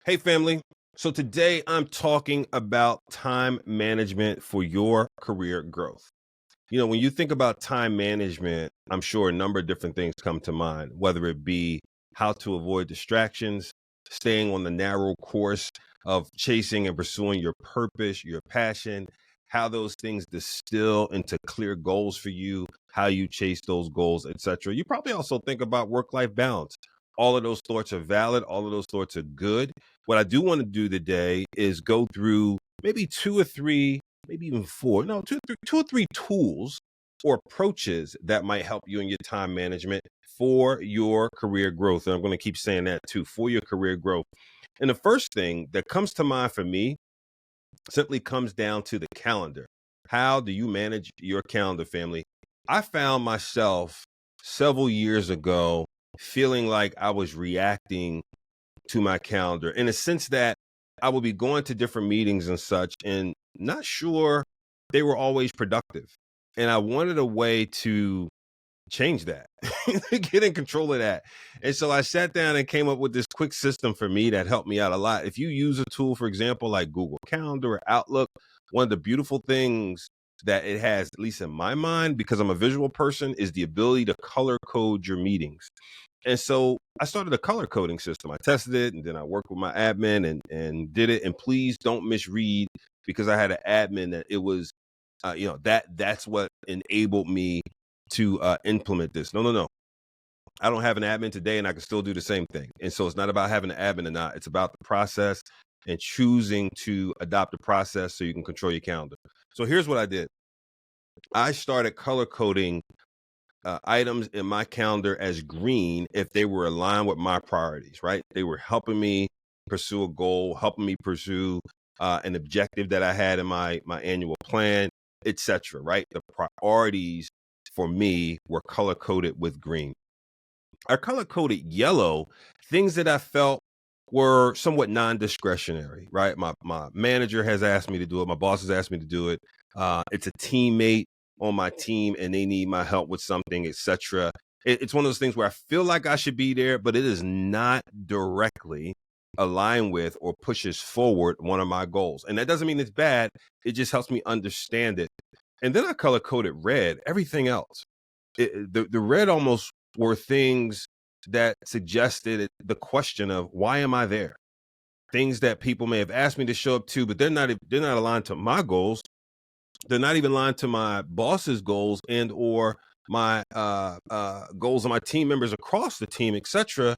Hey, family. So today I'm talking about time management for your career growth. When you think about time management, I'm sure a number of different things come to mind, whether it be how to avoid distractions, staying on the narrow course of chasing and pursuing your purpose, your passion, how those things distill into clear goals for you, how you chase those goals, etc. You probably also think about work-life balance. All of those thoughts are valid, all of those thoughts are good. What I do want to do today is go through maybe two or three, maybe even four, no, two or three tools or approaches that might help you in your time management for your career growth. And I'm going to keep saying that too, for your career growth. And the first thing that comes to mind for me simply comes down to the calendar. How do you manage your calendar, family? I found myself several years ago feeling like I was reacting to my calendar in a sense that I would be going to different meetings and such and not sure they were always productive. And I wanted a way to change that, get in control of that. And so I sat down and came up with this quick system for me that helped me out a lot. If you use a tool, for example, like Google Calendar or Outlook, one of the beautiful things that it has, at least in my mind, because I'm a visual person, is the ability to color code your meetings. And so I started a color coding system. I tested it and then I worked with my admin and did it. And please don't misread because I had an admin that it was, that's what enabled me to implement this. No. I don't have an admin today and I can still do the same thing. And so it's not about having an admin or not. It's about the process and choosing to adopt the process so you can control your calendar. So here's what I did. I started color coding items in my calendar as green if they were aligned with my priorities, right? They were helping me pursue a goal, helping me pursue an objective that I had in my annual plan, etc. Right? The priorities for me were color coded with green. I color coded yellow things that I felt were somewhat non-discretionary, right? My manager has asked me to do it. My boss has asked me to do it. It's a teammate on my team and they need my help with something, etc. It's one of those things where I feel like I should be there, but it is not directly aligned with or pushes forward one of my goals. And that doesn't mean it's bad. It just helps me understand it. And then I color coded red, everything else. The red almost were things that suggested the question of why am I there? Things that people may have asked me to show up to, but they're not aligned to my goals. They're not even aligned to my boss's goals and or my goals of my team members across the team, etc.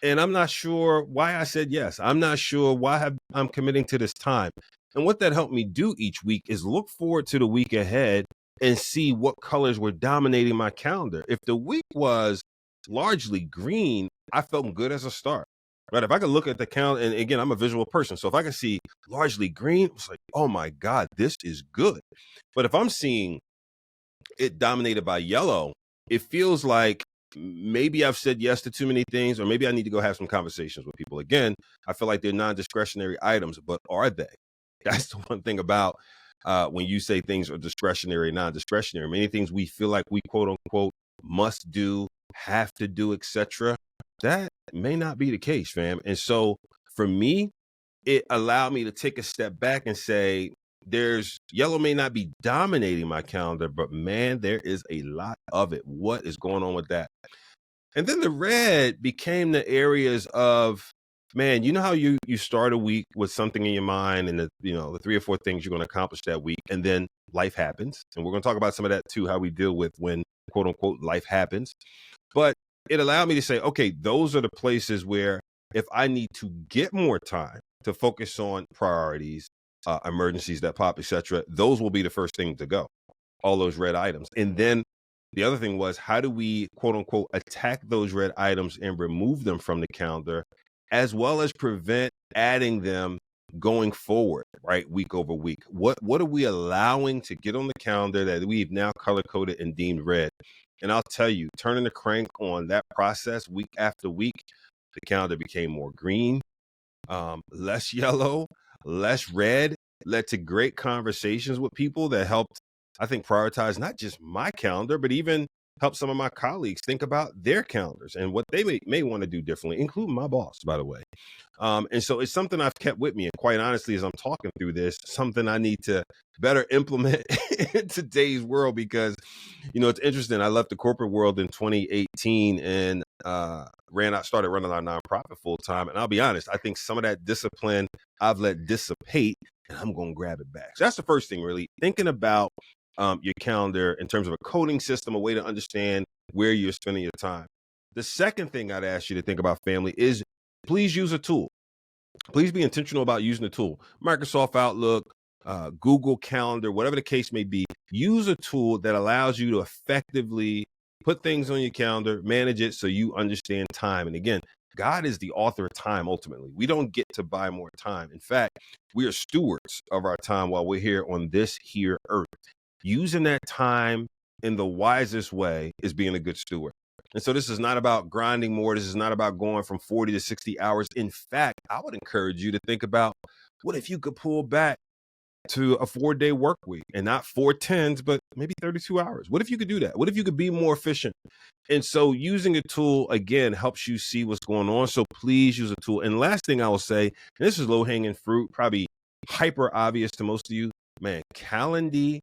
And I'm not sure why I said yes. I'm not sure why I'm committing to this time. And what that helped me do each week is look forward to the week ahead and see what colors were dominating my calendar. If the week was largely green, I felt good as a start. Right. If I could look at the calendar, and again, I'm a visual person. So if I can see largely green, it's like, oh my God, this is good. But if I'm seeing it dominated by yellow, it feels like maybe I've said yes to too many things, or maybe I need to go have some conversations with people. Again, I feel like they're non-discretionary items, but are they? That's the one thing about when you say things are discretionary, non-discretionary. Many things we feel like we quote unquote must do, have to do, etc. That may not be the case, fam. And so for me, it allowed me to take a step back and say, there's yellow may not be dominating my calendar, but man, there is a lot of it. What is going on with that? And then the red became the areas of, man, you know how you start a week with something in your mind and the three or four things you're going to accomplish that week, and then life happens. And we're going to talk about some of that too, how we deal with when quote unquote life happens. But it allowed me to say, okay, those are the places where if I need to get more time to focus on priorities, emergencies that pop, etc., those will be the first thing to go, all those red items. And then the other thing was, how do we quote unquote attack those red items and remove them from the calendar, as well as prevent adding them going forward, right? Week over week. What are we allowing to get on the calendar that we've now color coded and deemed red? And I'll tell you, turning the crank on that process week after week, the calendar became more green, less yellow, less red, led to great conversations with people that helped, I think, prioritize not just my calendar, but even help some of my colleagues think about their calendars and what they may want to do differently, including my boss, by the way. And so it's something I've kept with me. And quite honestly, as I'm talking through this, something I need to better implement in today's world because, it's interesting. I left the corporate world in 2018 and started running our nonprofit full time. And I'll be honest, I think some of that discipline I've let dissipate and I'm going to grab it back. So that's the first thing, really thinking about your calendar in terms of a coding system, a way to understand where you're spending your time. The second thing I'd ask you to think about, family, is please use a tool. Please be intentional about using the tool. Microsoft Outlook, Google Calendar, whatever the case may be, use a tool that allows you to effectively put things on your calendar, manage it so you understand time. And again, God is the author of time ultimately. We don't get to buy more time. In fact, we are stewards of our time while we're here on this here earth. Using that time in the wisest way is being a good steward. And so this is not about grinding more. This is not about going from 40 to 60 hours. In fact, I would encourage you to think about what if you could pull back to a 4-day work week and not 4 10s, but maybe 32 hours. What if you could do that? What if you could be more efficient? And so using a tool, again, helps you see what's going on. So please use a tool. And last thing I will say, and this is low hanging fruit, probably hyper obvious to most of you, man, Calendly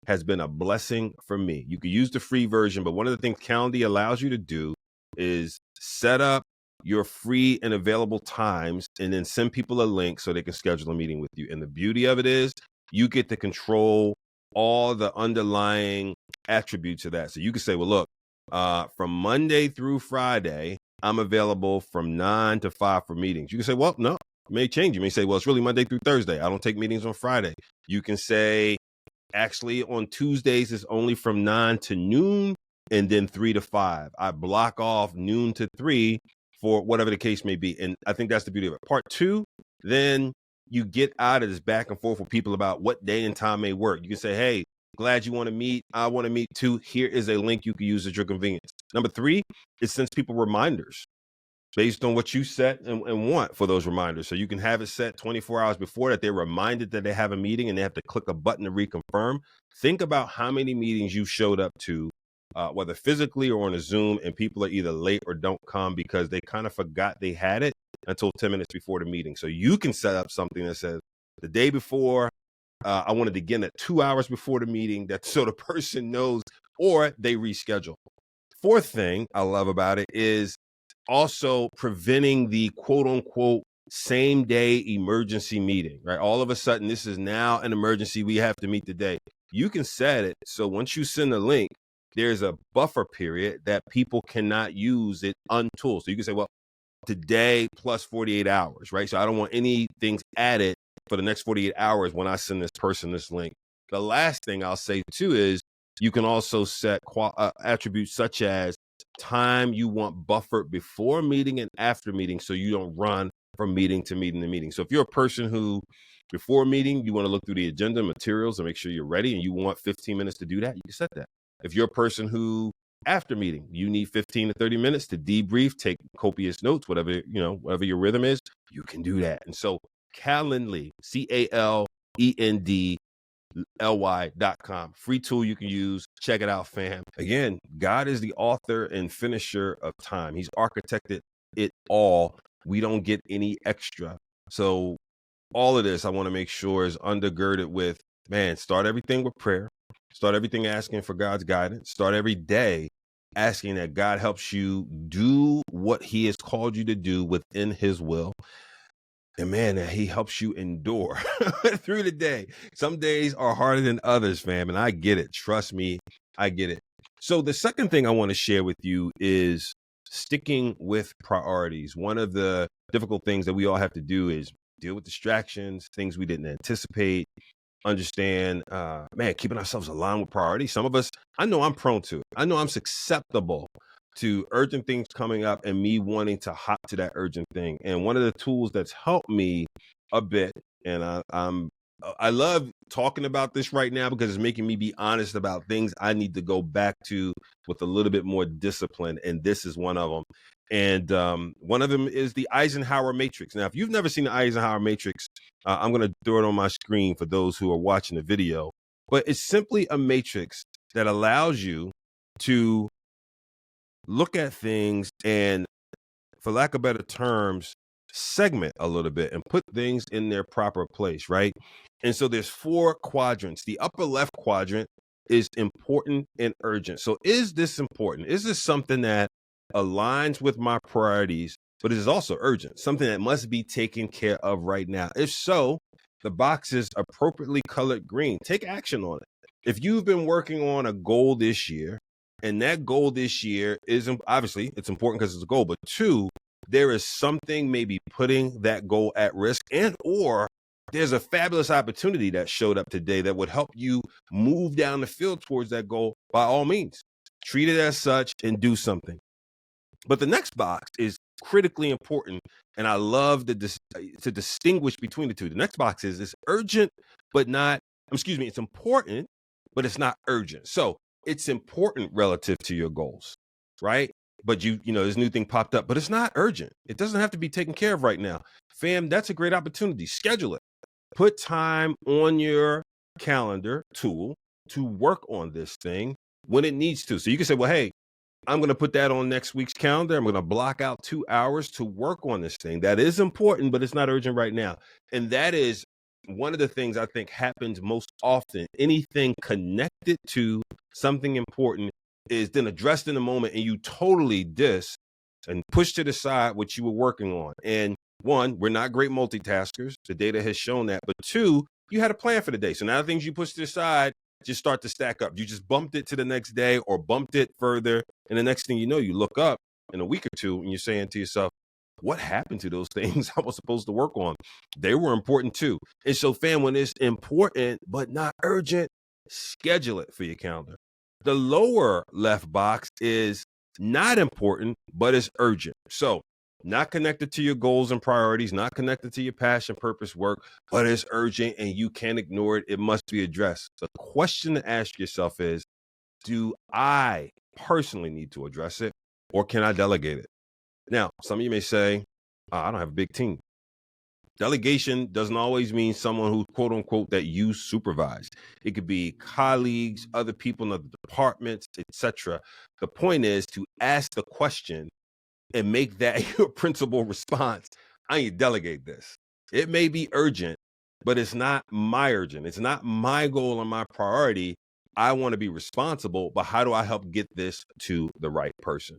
has been a blessing for me. You can use the free version, but one of the things Calendly allows you to do is set up your free and available times and then send people a link so they can schedule a meeting with you. And the beauty of it is you get to control all the underlying attributes of that. So you can say, well, look, from Monday through Friday, I'm available from 9 to 5 for meetings. You can say, well, no, it may change. You may say, well, it's really Monday through Thursday. I don't take meetings on Friday. You can say, actually, on Tuesdays, it's only from 9 to noon and then 3 to 5. I block off noon to 3 for whatever the case may be. And I think that's the beauty of it. Part 2, then you get out of this back and forth with people about what day and time may work. You can say, hey, glad you want to meet. I want to meet too. Here is a link you can use at your convenience. Number 3, it sends people reminders based on what you set and want for those reminders. So you can have it set 24 hours before that they're reminded that they have a meeting and they have to click a button to reconfirm. Think about how many meetings you showed up to, whether physically or on a Zoom, and people are either late or don't come because they kind of forgot they had it until 10 minutes before the meeting. So you can set up something that says the day before, I wanted to begin at 2 hours before the meeting, that so the person knows, or they reschedule. Fourth thing I love about it is also preventing the quote unquote same day emergency meeting, right? All of a sudden, this is now an emergency. We have to meet today. You can set it so once you send a link, there's a buffer period that people cannot use it until. So you can say, well, today plus 48 hours, right? So I don't want any things added for the next 48 hours when I send this person this link. The last thing I'll say too is you can also set attributes such as time you want buffered before meeting and after meeting so you don't run from meeting to meeting to meeting. So if you're a person who before meeting, you want to look through the agenda materials and make sure you're ready and you want 15 minutes to do that, you can set that. If you're a person who after meeting, you need 15 to 30 minutes to debrief, take copious notes, whatever your rhythm is, you can do that. And so Calendly, CALENDLY.com, free tool you can use. Check it out, fam. Again, God is the author and finisher of time. He's architected it all. We don't get any extra. So all of this, I want to make sure is undergirded with, man, start everything with prayer. Start everything asking for God's guidance. Start every day asking that God helps you do what he has called you to do within his will. And man, that he helps you endure through the day. Some days are harder than others, fam. And I get it. Trust me, I get it. So the second thing I want to share with you is sticking with priorities. One of the difficult things that we all have to do is deal with distractions, things we didn't anticipate. Understand, keeping ourselves aligned with priorities. Some of us, I know I'm prone to it. I know I'm susceptible to urgent things coming up and me wanting to hop to that urgent thing. And one of the tools that's helped me a bit, and I love talking about this right now because it's making me be honest about things I need to go back to with a little bit more discipline. And this is one of them. And one of them is the Eisenhower Matrix. Now, if you've never seen the Eisenhower Matrix, I'm going to throw it on my screen for those who are watching the video. But it's simply a matrix that allows you to look at things and, for lack of better terms, segment a little bit and put things in their proper place, right? And so there's 4 quadrants. The upper left quadrant is important and urgent. So is this important? Is this something that aligns with my priorities, but it is also urgent, something that must be taken care of right now? If so, the box is appropriately colored green. Take action on it. If you've been working on a goal this year, and that goal this year is obviously it's important because it's a goal, but 2, there is something maybe putting that goal at risk, and or there's a fabulous opportunity that showed up today that would help you move down the field towards that goal. By all means, treat it as such and do something. But the next box is critically important, and I love to distinguish between the two. The next box is it's urgent, but not, it's important, but it's not urgent. So it's important relative to your goals, right? But this new thing popped up, but it's not urgent. It doesn't have to be taken care of right now. Fam, that's a great opportunity. Schedule it. Put time on your calendar tool to work on this thing when it needs to. So you can say, well, hey, I'm going to put that on next week's calendar. I'm going to block out 2 hours to work on this thing. That is important, but it's not urgent right now. And that is one of the things I think happens most often. Anything connected to something important is then addressed in a moment, and you totally diss and push to the side what you were working on. And 1, we're not great multitaskers. The data has shown that. But 2, you had a plan for the day. So now the things you push to the side just start to stack up. You just bumped it to the next day or bumped it further. And the next thing you know, you look up in a week or 2 and you're saying to yourself, what happened to those things I was supposed to work on? They were important too. And so, fam, when it's important but not urgent, schedule it for your calendar. The lower left box is not important, but it's urgent. So not connected to your goals and priorities, not connected to your passion, purpose, work, but it's urgent and you can't ignore it. It must be addressed. The question to ask yourself is, do I personally need to address it, or can I delegate it? Now, some of you may say, I don't have a big team. Delegation doesn't always mean someone who, quote unquote, that you supervise. It could be colleagues, other people in other departments, etc. The point is to ask the question and make that your principal response. I need to delegate this. It may be urgent, but it's not my urgent. It's not my goal and my priority. I want to be responsible, but how do I help get this to the right person?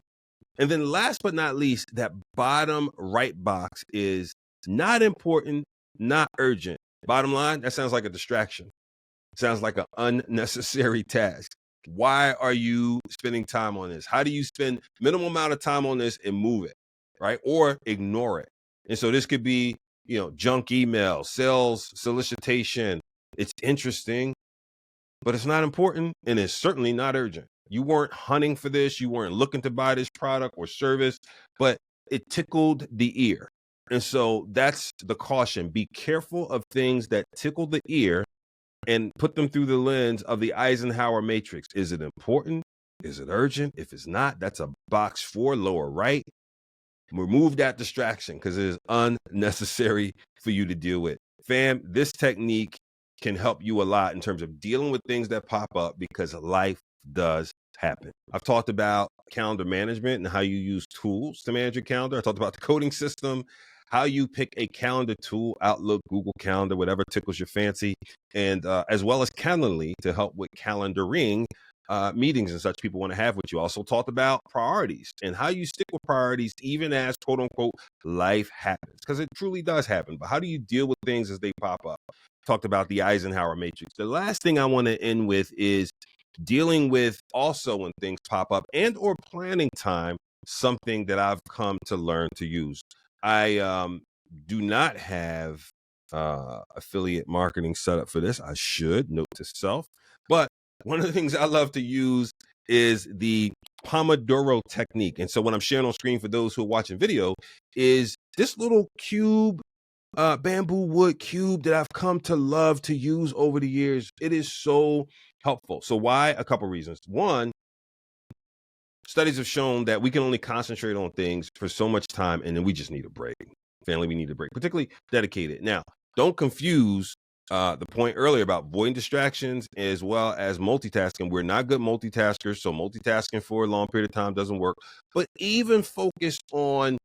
And then last but not least, that bottom right box is not important, not urgent. Bottom line, that sounds like a distraction. Sounds like an unnecessary task. Why are you spending time on this? How do you spend minimal amount of time on this and move it, right? Or ignore it. And so this could be, junk email, sales solicitation. It's interesting, but it's not important, and it's certainly not urgent. You weren't hunting for this. You weren't looking to buy this product or service, but it tickled the ear. And so that's the caution. Be careful of things that tickle the ear and put them through the lens of the Eisenhower Matrix. Is it important? Is it urgent? If it's not, that's a box 4, lower right. Remove that distraction because it is unnecessary for you to deal with. Fam, this technique can help you a lot in terms of dealing with things that pop up because life does happen. I've talked about calendar management and how you use tools to manage your calendar. I talked about the coding system, how you pick a calendar tool, Outlook, Google Calendar, whatever tickles your fancy, and as well as Calendly to help with calendaring meetings and such people want to have with you. Also talked about priorities and how you stick with priorities even as, quote unquote, life happens, because it truly does happen. But how do you deal with things as they pop up? Talked about the Eisenhower Matrix. The last thing I want to end with is dealing with also when things pop up and or planning time, something that I've come to learn to use. I do not have affiliate marketing set up for this. I should, note to self. But one of the things I love to use is the Pomodoro technique. And so what I'm sharing on screen for those who are watching video is this little cube, bamboo wood cube that I've come to love to use over the years. It is so helpful. So why? A couple reasons. One, studies have shown that we can only concentrate on things for so much time, and then we just need a break. Family, we need a break, particularly dedicated. Now, don't confuse the point earlier about avoiding distractions as well as multitasking. We're not good multitaskers, so multitasking for a long period of time doesn't work. But even focused on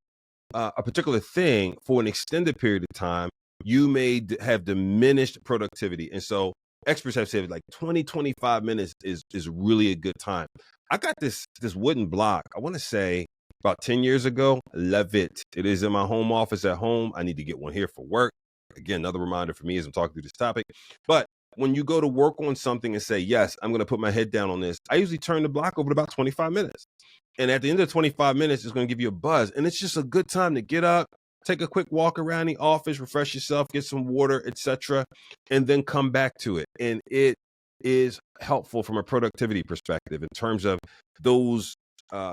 a particular thing for an extended period of time, you may have diminished productivity. And so experts have said like 20, 25 minutes is really a good time. I got this wooden block, I want to say about 10 years ago. Love it. It is in my home office at home. I need to get one here for work. Again, another reminder for me as I'm talking through this topic. But when you go to work on something and say, yes, I'm going to put my head down on this, I usually turn the block over to about 25 minutes. And at the end of 25 minutes, it's going to give you a buzz. And it's just a good time to get up, take a quick walk around the office, refresh yourself, get some water, etc., and then come back to it. And it is helpful from a productivity perspective in terms of those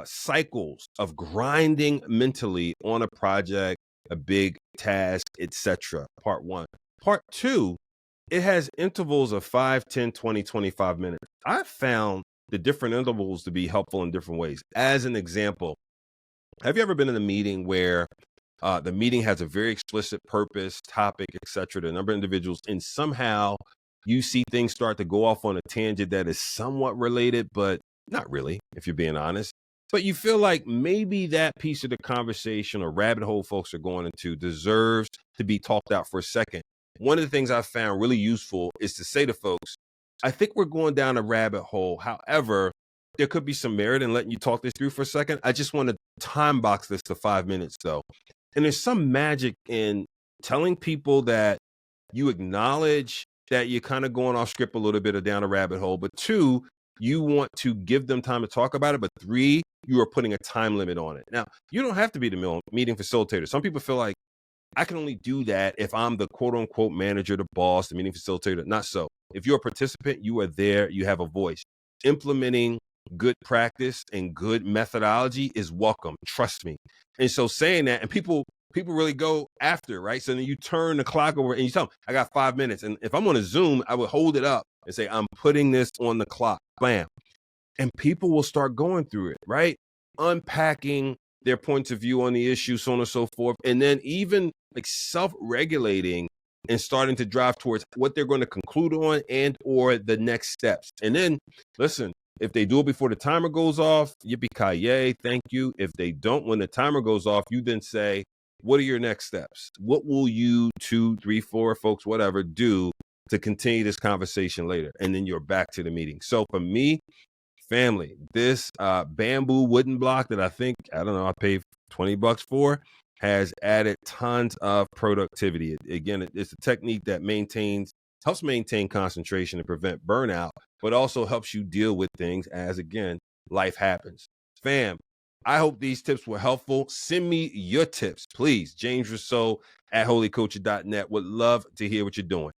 cycles of grinding mentally on a project, a big task, etc. Part one. Part two, it has intervals of 5, 10, 20, 25 minutes. I've found the different intervals to be helpful in different ways. As an example, have you ever been in a meeting where the meeting has a very explicit purpose, topic, etc., the number of individuals, and somehow you see things start to go off on a tangent that is somewhat related, but not really, if you're being honest. But you feel like maybe that piece of the conversation or rabbit hole folks are going into deserves to be talked out for a second. One of the things I found really useful is to say to folks, I think we're going down a rabbit hole. However, there could be some merit in letting you talk this through for a second. I just want to time box this to 5 minutes, though. And there's some magic in telling people that you acknowledge that you're kind of going off script a little bit or down a rabbit hole. But 2, you want to give them time to talk about it. But 3, you are putting a time limit on it. Now, you don't have to be the meeting facilitator. Some people feel like I can only do that if I'm the quote unquote manager, the boss, the meeting facilitator. Not so. If you're a participant, you are there, you have a voice. Implementing good practice and good methodology is welcome. Trust me. And so saying that, and people really go after, right? So then you turn the clock over and you tell them, I got 5 minutes. And if I'm on a Zoom, I would hold it up and say, I'm putting this on the clock. Bam. And people will start going through it, right? Unpacking their points of view on the issue, so on and so forth. And then even like self-regulating and starting to drive towards what they're going to conclude on and or the next steps. And then, listen, if they do it before the timer goes off, yippee-ki-yay, thank you. If they don't, when the timer goes off, you then say, what are your next steps? What will you 2, 3, 4 folks, whatever, do to continue this conversation later? And then you're back to the meeting. So for me, family, this bamboo wooden block that I I paid $20 for, has added tons of productivity. Again, it's a technique that helps maintain concentration and prevent burnout, but also helps you deal with things as, again, life happens. Fam, I hope these tips were helpful. Send me your tips, please. James Rousseau at holycoach.net. Would love to hear what you're doing.